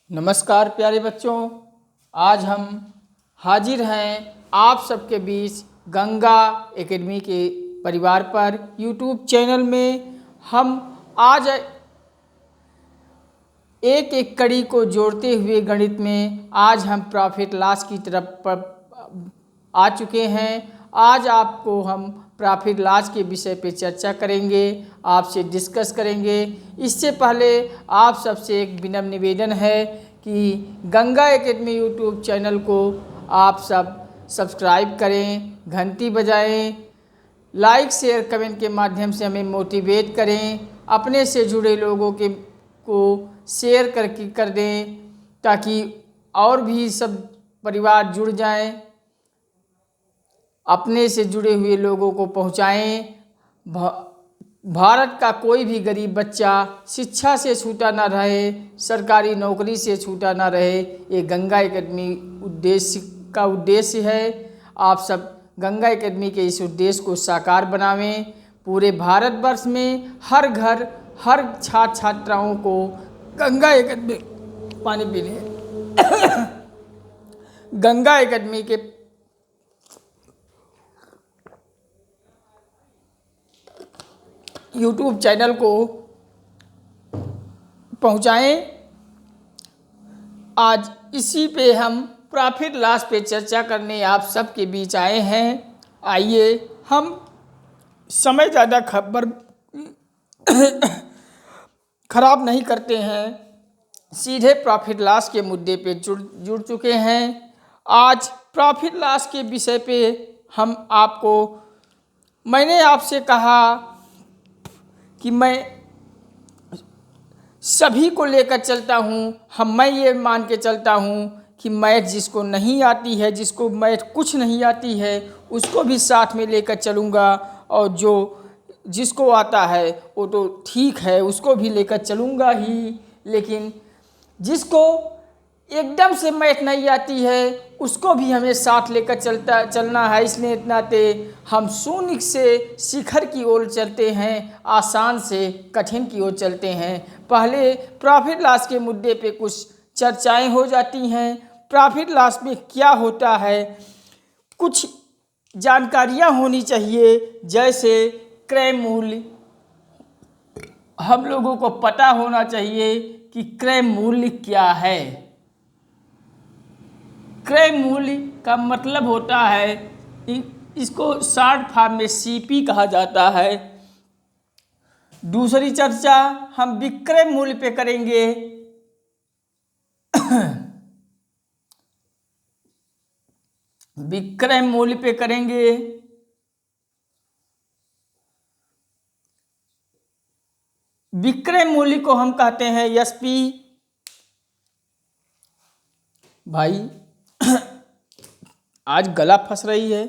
नमस्कार प्यारे बच्चों, आज हम हाजिर हैं आप सबके बीच गंगा एकेडमी के परिवार पर यूट्यूब चैनल में। हम आज एक एक कड़ी को जोड़ते हुए गणित में आज हम प्रॉफिट लॉस की तरफ पर आ चुके हैं। आज आपको हम प्रॉफिट लॉस के विषय पे चर्चा करेंगे, आपसे डिस्कस करेंगे। इससे पहले आप सबसे एक विनम्र निवेदन है कि गंगा एकेडमी यूट्यूब चैनल को आप सब सब्सक्राइब करें, घंटी बजाएं, लाइक शेयर कमेंट के माध्यम से हमें मोटिवेट करें, अपने से जुड़े लोगों को शेयर कर दें ताकि और भी सब परिवार जुड़ जाएं, अपने से जुड़े हुए लोगों को पहुंचाएं। भारत का कोई भी गरीब बच्चा शिक्षा से छूटा ना रहे, सरकारी नौकरी से छूटा ना रहे, ये गंगा एकेडमी उद्देश्य है। आप सब गंगा एकेडमी के इस उद्देश्य को साकार बनावें। पूरे भारतवर्ष में हर घर, हर छात्र छात्राओं को गंगा एकेडमी पानी पीने गंगा एकेडमी के यूट्यूब चैनल को पहुंचाएं। आज इसी पे हम प्रॉफिट लॉस पे चर्चा करने आप सबके बीच आए हैं। आइए हम समय ज़्यादा खराब नहीं करते हैं, सीधे प्रॉफिट लॉस के मुद्दे पे जुड़ चुके हैं। आज प्रॉफिट लॉस के विषय पे मैंने आपसे कहा कि मैं सभी को लेकर चलता हूँ। मैं ये मान के चलता हूँ कि मैथ जिसको नहीं आती है, जिसको मैथ कुछ नहीं आती है, उसको भी साथ में लेकर चलूँगा, और जिसको आता है वो तो ठीक है, उसको भी लेकर चलूँगा ही। लेकिन जिसको एकदम से मैथ नहीं आती है उसको भी हमें साथ लेकर चलना है। इसलिए नाते हम शून्य से शिखर की ओर चलते हैं, आसान से कठिन की ओर चलते हैं। पहले प्रॉफिट लॉस के मुद्दे पे कुछ चर्चाएं हो जाती हैं। प्रॉफिट लॉस में क्या होता है, कुछ जानकारियां होनी चाहिए, जैसे क्रय मूल्य। हम लोगों को पता होना चाहिए कि क्रय मूल्य क्या है। क्रय मूल्य का मतलब होता है, इसको शॉर्ट फॉर्म में सीपी कहा जाता है। दूसरी चर्चा हम विक्रय मूल्य पे करेंगे। विक्रय मूल्य पे करेंगे। विक्रय मूल्य को हम कहते हैं एसपी। भाई आज गला फंस रही है।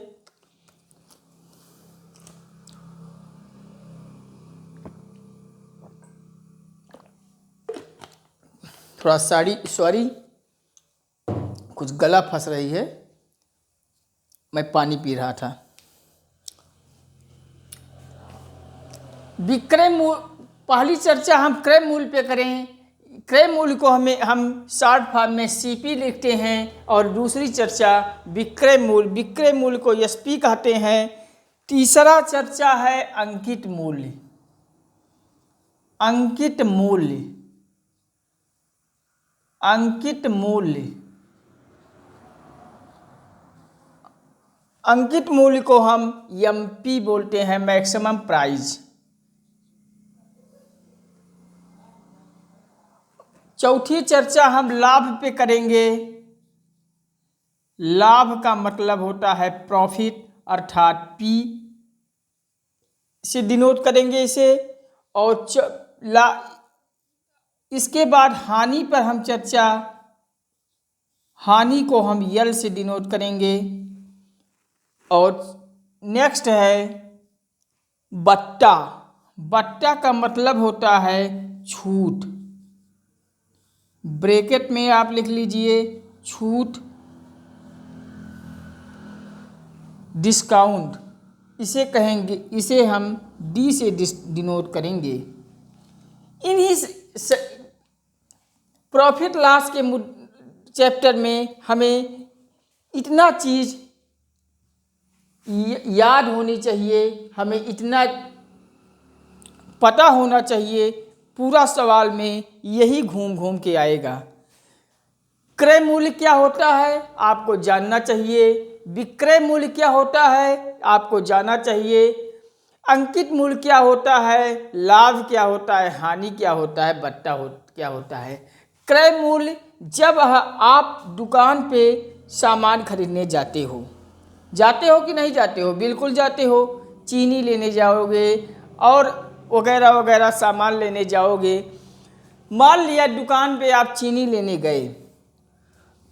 थोड़ा सॉरी, कुछ गला फंस रही है, मैं पानी पी रहा था। विक्रय मूल्य, पहली चर्चा हम क्रय मूल्य पे करें। क्रय मूल्य को हम शॉर्ट फॉर्म में सीपी लिखते हैं। और दूसरी चर्चा विक्रय मूल्य को एसपी कहते हैं। तीसरा चर्चा है अंकित मूल्य। अंकित मूल्य को हम एमपी बोलते हैं, मैक्सिमम प्राइस। चौथी चर्चा हम लाभ पे करेंगे। लाभ का मतलब होता है प्रॉफिट, अर्थात पी से डिनोट करेंगे इसे। और इसके बाद हानि पर हम हानि को हम यल से डिनोट करेंगे। और नेक्स्ट है बट्टा। बट्टा का मतलब होता है छूट। ब्रैकेट में आप लिख लीजिए छूट, डिस्काउंट इसे कहेंगे। इसे हम डी से डिनोट करेंगे। प्रॉफिट लॉस के चैप्टर में हमें इतना चीज़ याद होनी चाहिए, हमें इतना पता होना चाहिए, पूरा सवाल में यही घूम घूम के आएगा। क्रय मूल्य क्या होता है आपको जानना चाहिए, विक्रय मूल्य क्या होता है आपको जानना चाहिए, अंकित मूल्य क्या होता है, लाभ क्या होता है, हानि क्या होता है, बट्टा क्या होता है। क्रय मूल्य जब आप दुकान पे सामान खरीदने जाते हो कि नहीं जाते हो? बिल्कुल जाते हो। चीनी लेने जाओगे और वगैरह वगैरह सामान लेने जाओगे। मान लिया दुकान पे आप चीनी लेने गए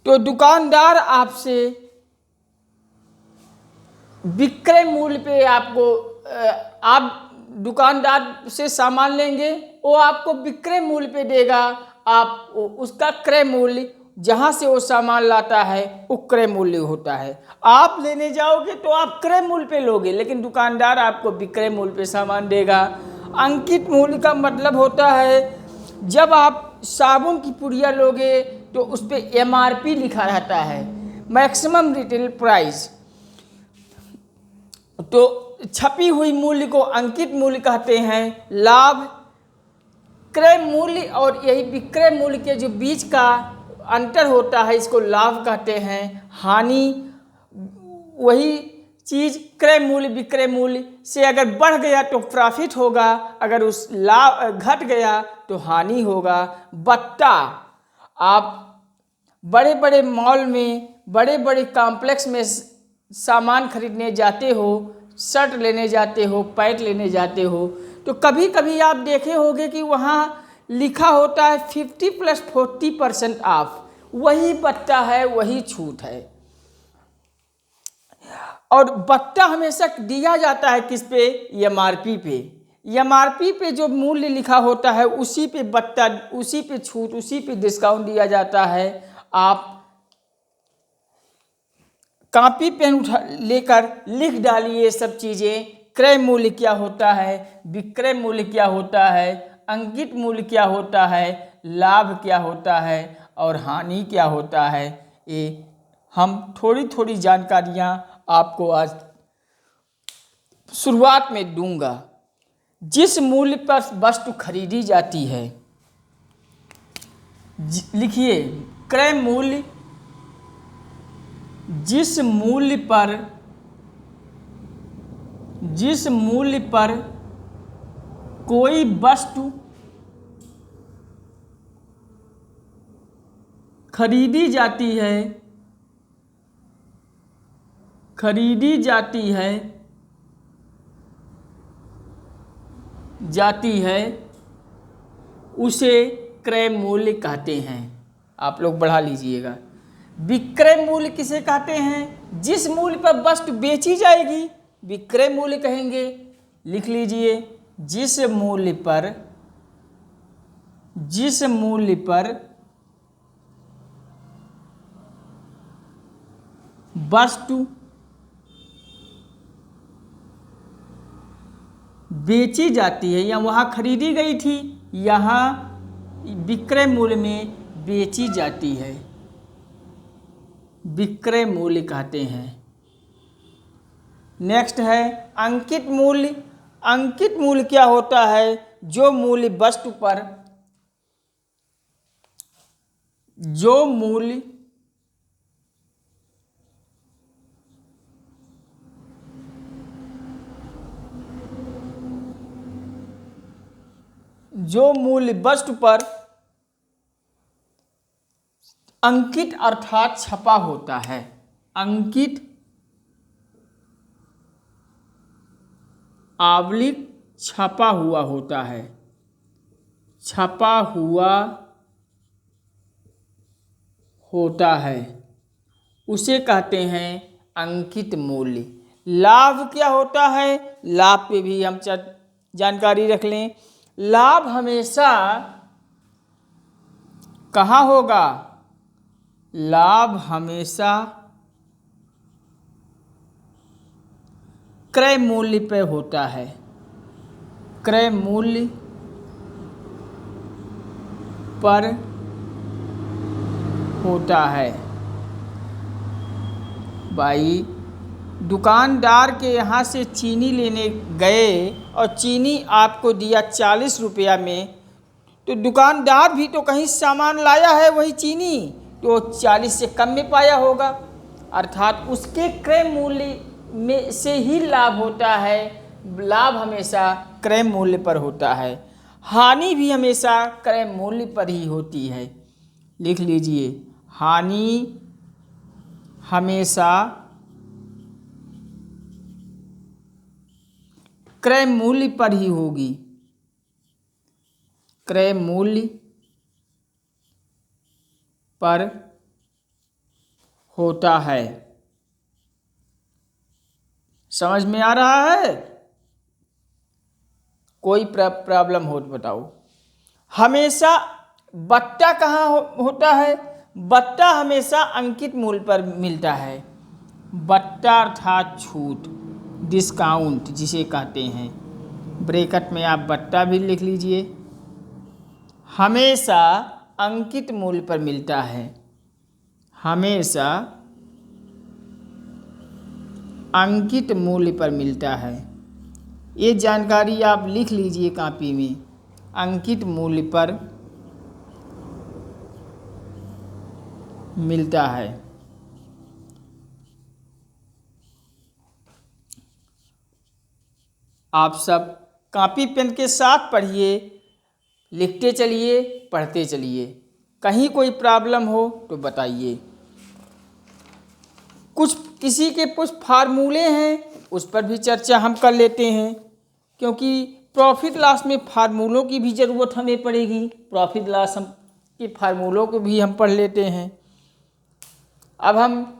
तो दुकानदार आपसे विक्रय मूल्य पे आप दुकानदार से सामान लेंगे, वो आपको विक्रय मूल्य पे देगा, आप उसका क्रय मूल्य जहाँ से वो सामान लाता है वो क्रय मूल्य होता है। आप लेने जाओगे तो आप क्रय मूल्य पे लोगे, लेकिन दुकानदार आपको विक्रय मूल्य पे सामान देगा। अंकित मूल्य का मतलब होता है जब आप साबुन की पुड़िया लोगे तो उस पर MRP लिखा रहता है, मैक्सिमम रिटेल प्राइस, तो छपी हुई मूल्य को अंकित मूल्य कहते हैं। लाभ क्रय मूल्य और यही विक्रय मूल्य के जो बीच का अंतर होता है इसको लाभ कहते हैं। हानि वही चीज़ क्रय मूल्य विक्रय मूल्य से अगर बढ़ गया तो प्रॉफिट होगा, अगर उस लाभ घट गया तो हानि होगा। बट्टा आप बड़े बड़े मॉल में बड़े बड़े कॉम्प्लेक्स में सामान खरीदने जाते हो, शर्ट लेने जाते हो, पैंट लेने जाते हो, तो कभी कभी आप देखे होंगे कि वहाँ लिखा होता है 50 + 40% ऑफ। वही बट्टा है, वही छूट है। और बट्टा हमेशा दिया जाता है किस पे? MRP पे। MRP पे जो मूल्य लिखा होता है उसी पे बट्टा, उसी पे छूट, उसी पे डिस्काउंट दिया जाता है। आप कॉपी पेन लेकर लिख डालिए ये सब चीज़ें। क्रय मूल्य क्या होता है, विक्रय मूल्य क्या होता है, अंकित मूल्य क्या होता है, लाभ क्या होता है और हानि क्या होता है। ये हम थोड़ी थोड़ी जानकारियाँ आपको आज शुरुआत में दूंगा। जिस मूल्य पर वस्तु खरीदी जाती है, लिखिए क्रय मूल्य जिस मूल्य पर कोई वस्तु खरीदी जाती है उसे क्रय मूल्य कहते हैं। आप लोग बढ़ा लीजिएगा। विक्रय मूल्य किसे कहते हैं? जिस मूल्य पर वस्तु बेची जाएगी विक्रय मूल्य कहेंगे। लिख लीजिए जिस मूल्य पर वस्तु बेची जाती है या वहाँ खरीदी गई थी, यहाँ विक्रय मूल्य में बेची जाती है, विक्रय मूल्य कहते हैं। नेक्स्ट है अंकित मूल्य। अंकित मूल्य क्या होता है? जो मूल्य वस्तु पर जो मूल्य वस्तु पर अंकित अर्थात छपा होता है। अंकित / छपा हुआ होता है। छपा हुआ होता है उसे कहते हैं अंकित मूल्य। लाभ क्या होता है? लाभ पे भी हम जानकारी रख लें। लाभ हमेशा कहाँ होगा? लाभ हमेशा क्रय मूल्य पे होता है। क्रय मूल्य पर होता है। भाई दुकानदार के यहाँ से चीनी लेने गए और चीनी आपको दिया 40 रुपया में, तो दुकानदार भी तो कहीं सामान लाया है वही चीनी, तो 40 से कम में पाया होगा, अर्थात उसके क्रय मूल्य में से ही लाभ होता है। लाभ हमेशा क्रय मूल्य पर होता है, हानि भी हमेशा क्रय मूल्य पर ही होती है। लिख लीजिए, हानि हमेशा क्रय मूल्य पर ही होगी, क्रय मूल्य पर होता है। समझ में आ रहा है? कोई प्रॉब्लम हो तो बताओ। हमेशा बट्टा कहाँ होता है? बट्टा हमेशा अंकित मूल्य पर मिलता है। बट्टा अर्थात छूट, डिस्काउंट जिसे कहते हैं। ब्रैकेट में आप बट्टा भी लिख लीजिए। हमेशा अंकित मूल्य पर मिलता है, हमेशा अंकित मूल्य पर मिलता है। ये जानकारी आप लिख लीजिए कॉपी में, अंकित मूल्य पर मिलता है। आप सब कॉपी पेन के साथ पढ़िए, लिखते चलिए, पढ़ते चलिए। कहीं कोई प्रॉब्लम हो तो बताइए। किसी के कुछ फार्मूले हैं, उस पर भी चर्चा हम कर लेते हैं, क्योंकि प्रॉफिट लॉस में फार्मूलों की भी ज़रूरत हमें पड़ेगी। प्रॉफिट लॉस हम के फार्मूलों को भी हम पढ़ लेते हैं। अब हम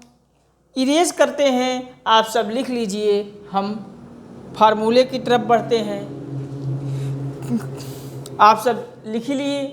इरेज करते हैं, आप सब लिख लीजिए, हम फार्मूले की तरफ बढ़ते हैं। आप सब लिख लिए,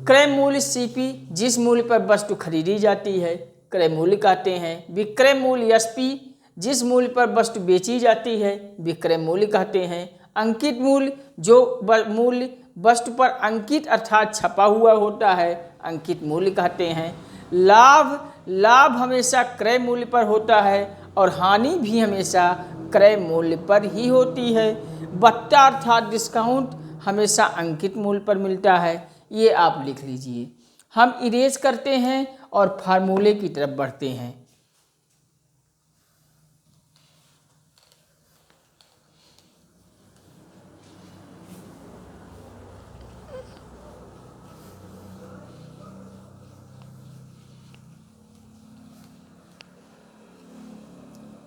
क्रय मूल्य सीपी, जिस मूल्य पर वस्तु खरीदी जाती है क्रय मूल्य कहते हैं। विक्रय मूल्य एसपी, जिस मूल्य पर वस्तु बेची जाती है विक्रय मूल्य कहते हैं। अंकित मूल्य, जो मूल्य वस्तु पर अंकित अर्थात छपा हुआ होता है अंकित मूल्य कहते हैं। लाभ हमेशा क्रय मूल्य पर होता है और हानि भी हमेशा क्रय मूल्य पर ही होती है। बट्टा अर्थात डिस्काउंट हमेशा अंकित मूल्य पर मिलता है। ये आप लिख लीजिए। हम इरेज करते हैं और फार्मूले की तरफ बढ़ते हैं।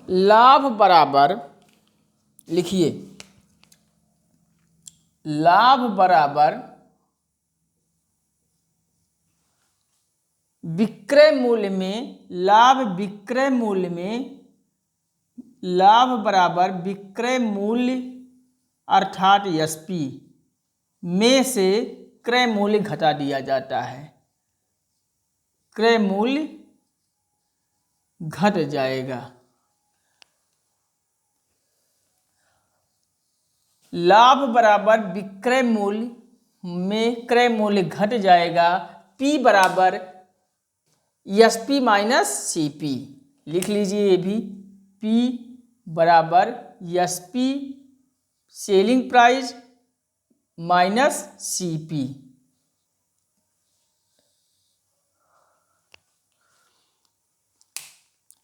लाभ बराबर, लिखिए, लाभ बराबर विक्रय मूल्य में, लाभ बराबर विक्रय मूल्य अर्थात एसपी में से क्रय मूल्य घटा दिया जाता है। क्रय मूल्य घट जाएगा। लाभ बराबर विक्रय मूल्य में क्रय मूल्य घट जाएगा। P बराबर एसपी माइनस सीपी, लिख लीजिए ये भी। P बराबर SP selling price minus CP.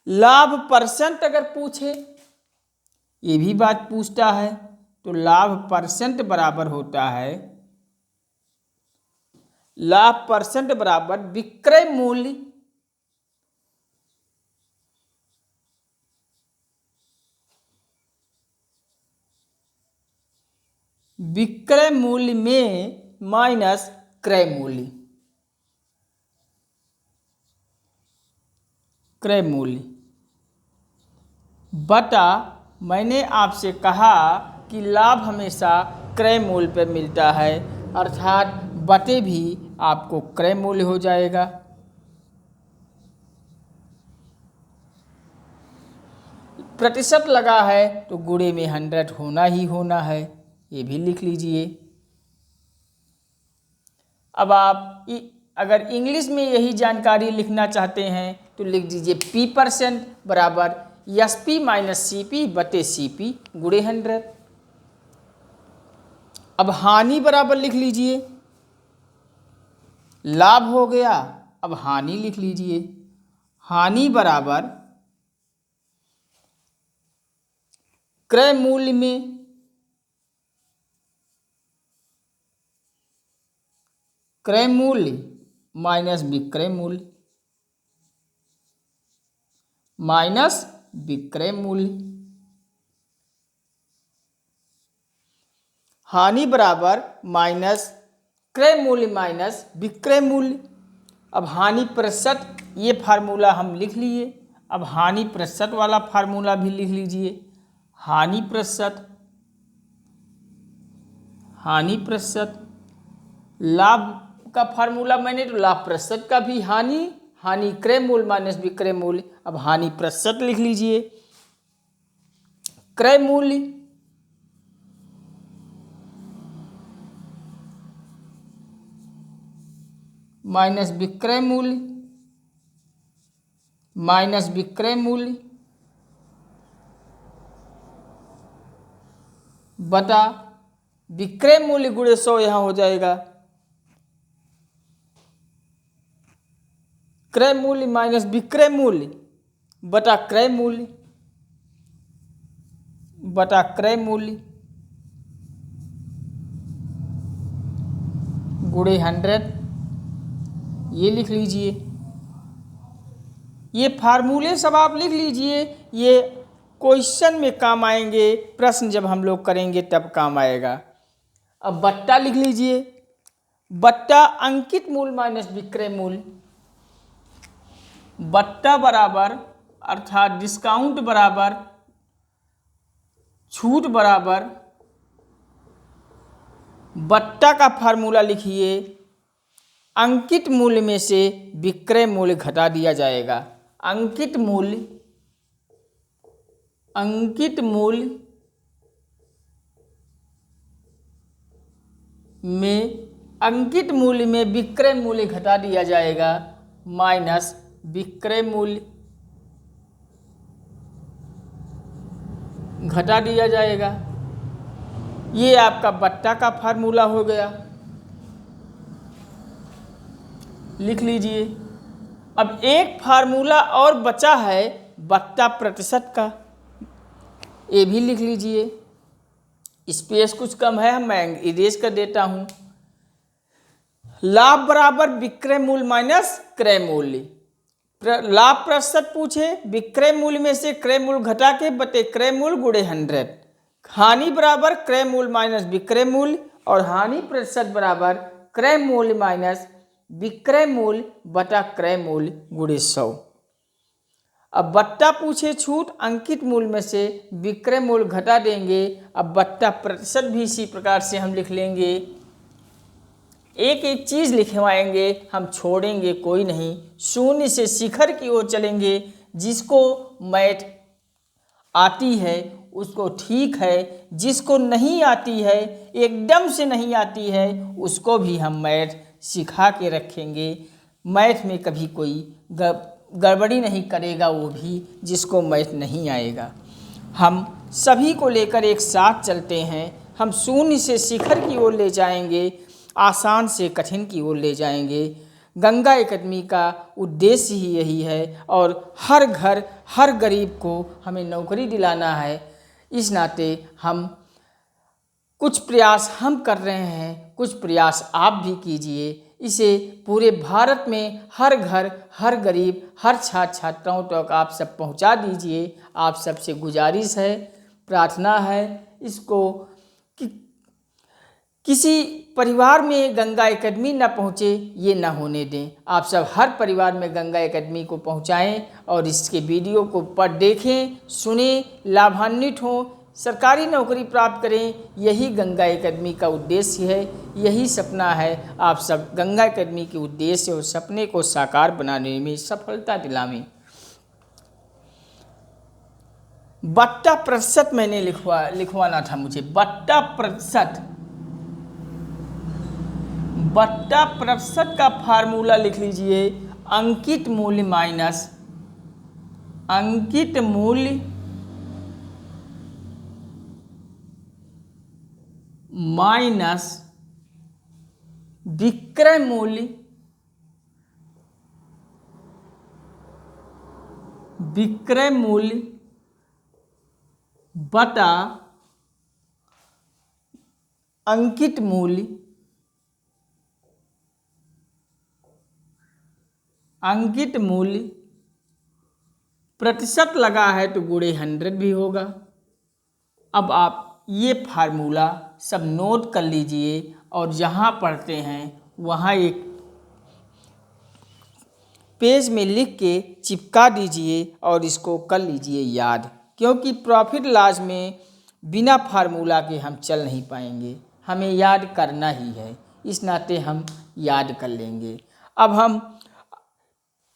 लाभ परसेंट अगर पूछे, ये भी बात पूछता है, तो लाभ परसेंट बराबर होता है, लाभ परसेंट बराबर विक्रय मूल्य में माइनस क्रय मूल्य बटा, मैंने आपसे कहा कि लाभ हमेशा क्रय मूल्य पर मिलता है, अर्थात बटे भी आपको क्रय मूल्य हो जाएगा। प्रतिशत लगा है तो गुणे में 100 होना ही होना है, ये भी लिख लीजिए। अब आप अगर इंग्लिश में यही जानकारी लिखना चाहते हैं तो लिख दीजिए P% बराबर SP माइनस CP बटे CP गुणे 100। अब हानि बराबर लिख लीजिए, लाभ हो गया, अब हानि लिख लीजिए। हानि बराबर क्रय मूल्य में क्रय मूल्य माइनस विक्रय मूल्य माइनस विक्रय मूल्य। हानि बराबर माइनस क्रय मूल्य माइनस विक्रय मूल्य। अब हानि प्रतिशत ये फार्मूला हम लिख लिए। अब हानि प्रतिशत वाला फार्मूला भी लिख लीजिए। हानि प्रतिशत लाभ का फार्मूला मैंने तो लाभ प्रतिशत का भी हानि क्रय मूल्य माइनस विक्रय मूल्य। अब हानि प्रतिशत लिख लीजिए। क्रय मूल्य माइनस विक्रय मूल्य बटा विक्रय मूल्य गुणे 100 यहां हो जाएगा। क्रय मूल्य माइनस विक्रय मूल्य बटा क्रय मूल्य गुणे 100 ये लिख लीजिए। ये फार्मूले सब आप लिख लीजिए, ये क्वेश्चन में काम आएंगे, प्रश्न जब हम लोग करेंगे तब काम आएगा। अब बट्टा लिख लीजिए। बट्टा अंकित मूल्य माइनस विक्रय मूल्य। बट्टा बराबर अर्थात डिस्काउंट बराबर छूट बराबर बट्टा का फार्मूला लिखिए, अंकित मूल्य में से विक्रय मूल्य घटा दिया जाएगा। अंकित मूल्य में विक्रय मूल्य घटा दिया जाएगा माइनस विक्रय मूल्य घटा दिया जाएगा। ये आपका बट्टा का फार्मूला हो गया, लिख लीजिए। अब एक फार्मूला और बचा है बट्टा प्रतिशत का, ये भी लिख लीजिए। स्पेस कुछ कम है, मैं इरेज कर देता हूँ। लाभ बराबर विक्रय मूल्य माइनस क्रय मूल्य। लाभ प्रतिशत पूछे, विक्रय मूल्य में से क्रय मूल्य घटा के बटे क्रय मूल्य गुणे 100। हानि बराबर क्रय मूल्य माइनस विक्रय मूल्य और हानि प्रतिशत बराबर क्रय मूल्य माइनस विक्रय मूल्य बटा क्रय मूल्य गुणे 100। अब बट्टा पूछे छूट, अंकित मूल्य में से विक्रय मूल्य घटा देंगे। अब बट्टा प्रतिशत भी इसी प्रकार से हम लिख लेंगे। एक एक चीज लिखवाएंगे, हम छोड़ेंगे कोई नहीं। शून्य से शिखर की ओर चलेंगे। जिसको मैथ आती है उसको ठीक है, जिसको नहीं आती है, एकदम से नहीं आती है, उसको भी हम मैथ सिखा के रखेंगे। मैथ में कभी कोई गड़बड़ी नहीं करेगा वो भी जिसको मैथ नहीं आएगा। हम सभी को लेकर एक साथ चलते हैं। हम शून्य से शिखर की ओर ले जाएंगे, आसान से कठिन की ओर ले जाएंगे। गंगा एकेडमी का उद्देश्य ही यही है और हर घर हर गरीब को हमें नौकरी दिलाना है। इस नाते हम कुछ प्रयास हम कर रहे हैं, कुछ प्रयास आप भी कीजिए। इसे पूरे भारत में हर घर हर गरीब हर छात्र छात्राओं तक आप सब पहुंचा दीजिए। आप सबसे गुजारिश है, प्रार्थना है इसको कि किसी परिवार में गंगा एकेडमी न पहुँचे, ये ना होने दें। आप सब हर परिवार में गंगा एकेडमी को पहुँचाएं और इसके वीडियो को देखें, सुने, लाभान्वित हों, सरकारी नौकरी प्राप्त करें। यही गंगा एकेडमी का उद्देश्य है, यही सपना है। आप सब गंगा एकेडमी के उद्देश्य और सपने को साकार बनाने में सफलता दिलाएं। बट्टा प्रतिशत मैंने लिखवाना था मुझे। बट्टा प्रतिशत बट्टा प्रतिशत का फार्मूला लिख लीजिए, अंकित मूल्य माइनस अंकित मूल्य माइनस विक्रय मूल्य बटा अंकित मूल्य प्रतिशत लगा है तो गुणे 100 भी होगा। अब आप ये फार्मूला सब नोट कर लीजिए और जहाँ पढ़ते हैं वहाँ एक पेज में लिख के चिपका दीजिए और इसको कर लीजिए याद, क्योंकि प्रॉफिट लॉस में बिना फार्मूला के हम चल नहीं पाएंगे, हमें याद करना ही है, इस नाते हम याद कर लेंगे। अब हम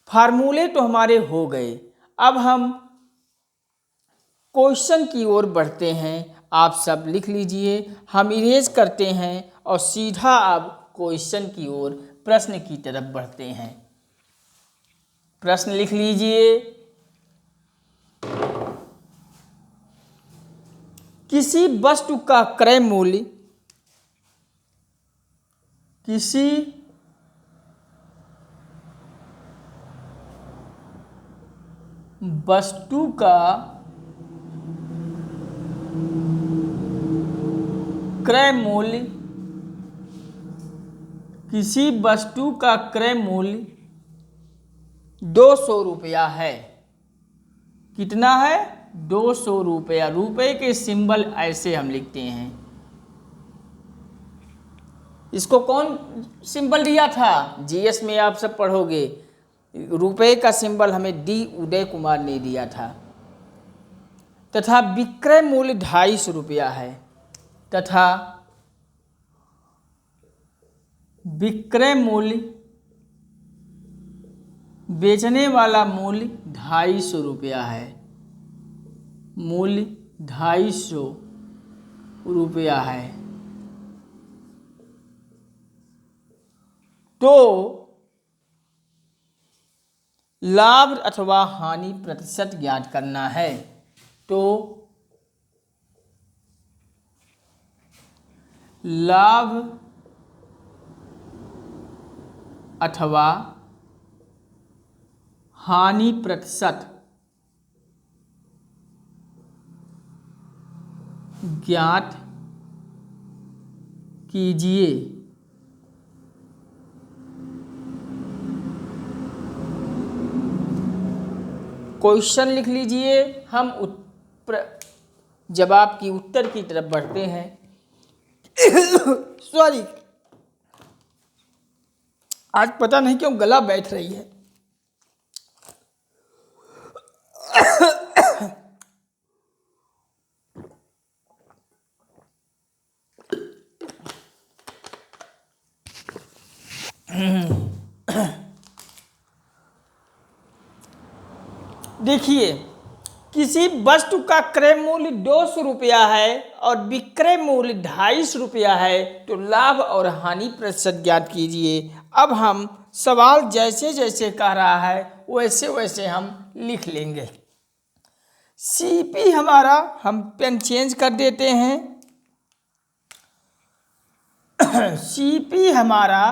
फार्मूले तो हमारे हो गए, अब हम क्वेश्चन की ओर बढ़ते हैं। आप सब लिख लीजिए, हम इरेज करते हैं और सीधा अब क्वेश्चन की ओर प्रश्न की तरफ बढ़ते हैं। प्रश्न लिख लीजिए, किसी वस्तु का क्रय मूल्य किसी वस्तु का क्रय मूल्य 200 रुपया है। कितना है? 200 रुपया। रुपये के सिंबल ऐसे हम लिखते हैं। इसको कौन सिंबल दिया था? जीएस में आप सब पढ़ोगे, रुपये का सिंबल हमें डी उदय कुमार ने दिया था। तथा विक्रय मूल्य 250 रुपया है, तथा विक्रय मूल्य बेचने वाला मूल्य 250 रुपया है। मूल्य 250 रुपया है। तो लाभ अथवा हानि प्रतिशत ज्ञात करना है। तो लाभ अथवा हानि प्रतिशत ज्ञात कीजिए। क्वेश्चन लिख लीजिए। हम जवाब की उत्तर की तरफ बढ़ते हैं। सॉरी, आज पता नहीं क्यों गला बैठ रही है। देखिए, किसी वस्तु का क्रय मूल्य 200 रुपया है और विक्रय मूल्य 250 रुपया है, तो लाभ और हानि प्रतिशत ज्ञात कीजिए। अब हम सवाल जैसे जैसे कह रहा है वैसे वैसे हम लिख लेंगे। सीपी हमारा, हम पेन चेंज कर देते हैं। सीपी हमारा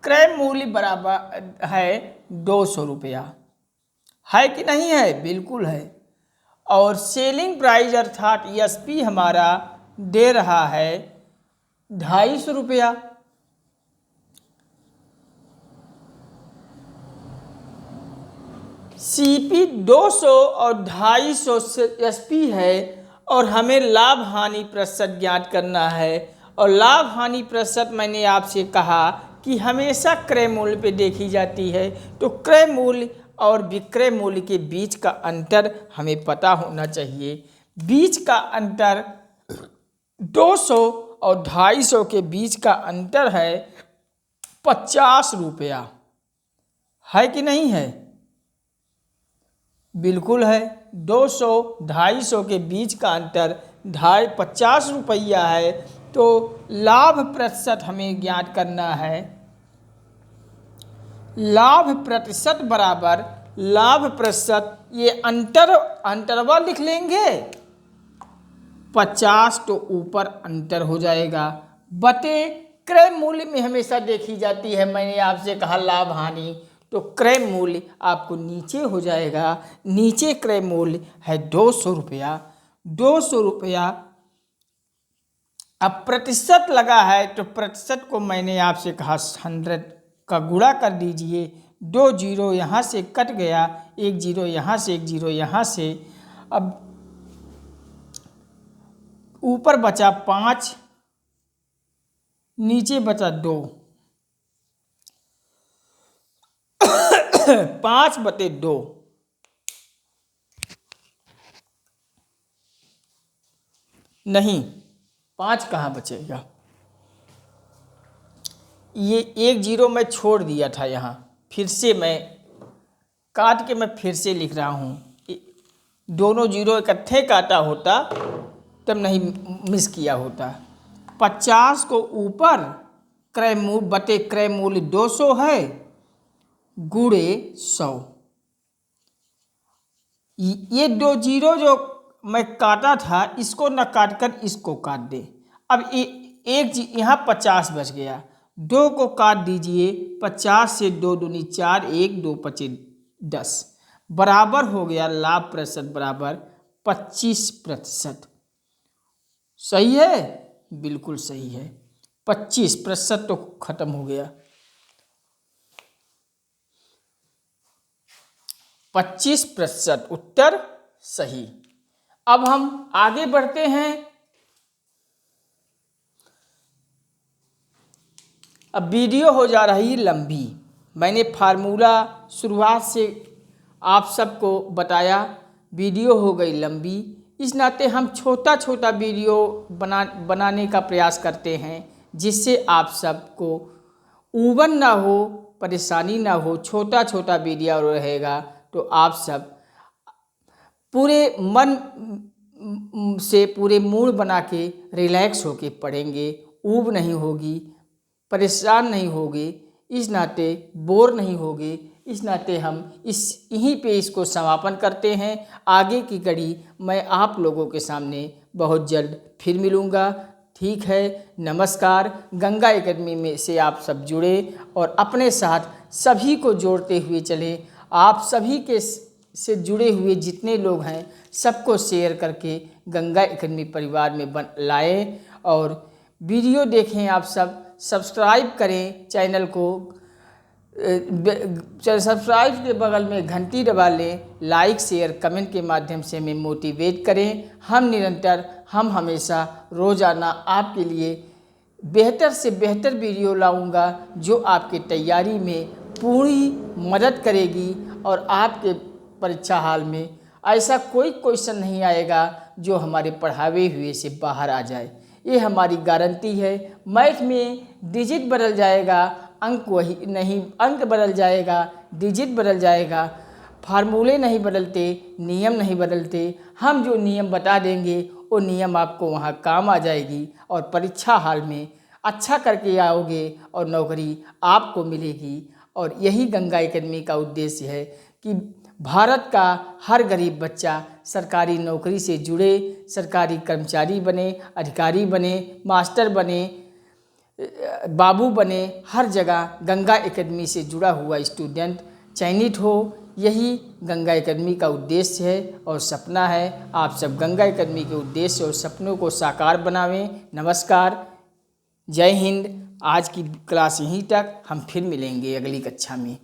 क्रय मूल्य बराबर है 200 रुपया, है कि नहीं है? बिल्कुल है। और सेलिंग प्राइस अर्थात एसपी हमारा दे रहा है 250 रुपया। सीपी 200 और 250 एसपी है और हमें लाभ हानि प्रतिशत ज्ञात करना है। और लाभ हानि प्रतिशत मैंने आपसे कहा कि हमेशा क्रय मूल्य पे देखी जाती है, तो क्रय मूल्य और विक्रय मूल्य के बीच का अंतर हमें पता होना चाहिए। बीच का अंतर 200 और 250 के बीच का अंतर है 50 रुपया, है कि नहीं है? बिल्कुल है। 200 250 के बीच का अंतर 50 रुपया है। तो लाभ प्रतिशत हमें ज्ञात करना है लाभ प्रतिशत बराबर लाभ प्रतिशत, ये अंतरवा लिख लेंगे, 50 तो ऊपर अंतर हो जाएगा, बटे क्रय मूल्य में हमेशा देखी जाती है। मैंने आपसे कहा लाभ हानि, तो क्रय मूल्य आपको नीचे हो जाएगा। नीचे क्रय मूल्य है 200 रुपया। 200 रुपया। अब प्रतिशत लगा है तो प्रतिशत को मैंने आपसे कहा 100 का गुणा कर दीजिए। 2 जीरो यहाँ से कट गया, 1 जीरो यहाँ से, 1 जीरो यहाँ से। अब ऊपर बचा 5, नीचे बचा 2। 5/2। नहीं, 5 कहाँ बचेगा? ये 1 जीरो मैं छोड़ दिया था यहाँ, फिर से मैं काट के मैं फिर से लिख रहा हूँ। दोनों जीरो इकट्ठे काटा होता तब नहीं मिस किया होता। 50 को ऊपर क्रय मूल्य बटे क्रय मूल्य 200 है, गुणे 100। ये 2 जीरो जो मैं काटा था, इसको न काट कर इसको काट दे। अब यहाँ 50 बच गया, 2 को काट दीजिए। 50 से 2 दूनी 4, 1 2 5 10, बराबर हो गया लाभ प्रतिशत बराबर 25%। सही है? बिल्कुल सही है। 25% तो खत्म हो गया। 25% उत्तर सही। अब हम आगे बढ़ते हैं। अब वीडियो हो जा रही लंबी। मैंने फार्मूला शुरुआत से आप सबको बताया, वीडियो हो गई लंबी। इस नाते हम छोटा छोटा वीडियो बनाने का प्रयास करते हैं, जिससे आप सबको ऊबन ना हो, परेशानी ना हो। छोटा छोटा वीडियो रहेगा तो आप सब पूरे मन से, पूरे मूड बना के रिलैक्स होके पढ़ेंगे। ऊब नहीं होगी, परेशान नहीं होगे, इस नाते बोर नहीं होगे। इस नाते हम यहीं पे इसको समापन करते हैं। आगे की कड़ी मैं आप लोगों के सामने बहुत जल्द फिर मिलूँगा। ठीक है, नमस्कार। गंगा एकेडमी में से आप सब जुड़े और अपने साथ सभी को जोड़ते हुए चले। आप सभी के से जुड़े हुए जितने लोग हैं सबको शेयर करके गंगा एकेडमी परिवार में लाएं और वीडियो देखें। आप सब सब्सक्राइब करें चैनल को, सब्सक्राइब के बगल में घंटी दबा लें। लाइक शेयर कमेंट के माध्यम से हमें मोटिवेट करें। हम हमेशा रोज़ाना आपके लिए बेहतर से बेहतर वीडियो लाऊंगा, जो आपके तैयारी में पूरी मदद करेगी और आपके परीक्षा हाल में ऐसा कोई क्वेश्चन नहीं आएगा जो हमारे पढ़ाए हुए से बाहर आ जाए। ये हमारी गारंटी है। मैथ में डिजिट बदल जाएगा, अंक वही नहीं, अंक बदल जाएगा, डिजिट बदल जाएगा, फार्मूले नहीं बदलते, नियम नहीं बदलते। हम जो नियम बता देंगे वो नियम आपको वहाँ काम आ जाएगी और परीक्षा हाल में अच्छा करके आओगे और नौकरी आपको मिलेगी। और यही गंगा एकेडमी का उद्देश्य है कि भारत का हर गरीब बच्चा सरकारी नौकरी से जुड़े, सरकारी कर्मचारी बने, अधिकारी बने, मास्टर बने, बाबू बने, हर जगह गंगा एकेडमी से जुड़ा हुआ स्टूडेंट चयनित हो। यही गंगा एकेडमी का उद्देश्य है और सपना है। आप सब गंगा एकेडमी के उद्देश्य और सपनों को साकार बनावें। नमस्कार, जय हिंद। आज की क्लास यहीं तक, हम फिर मिलेंगे अगली कक्षा में।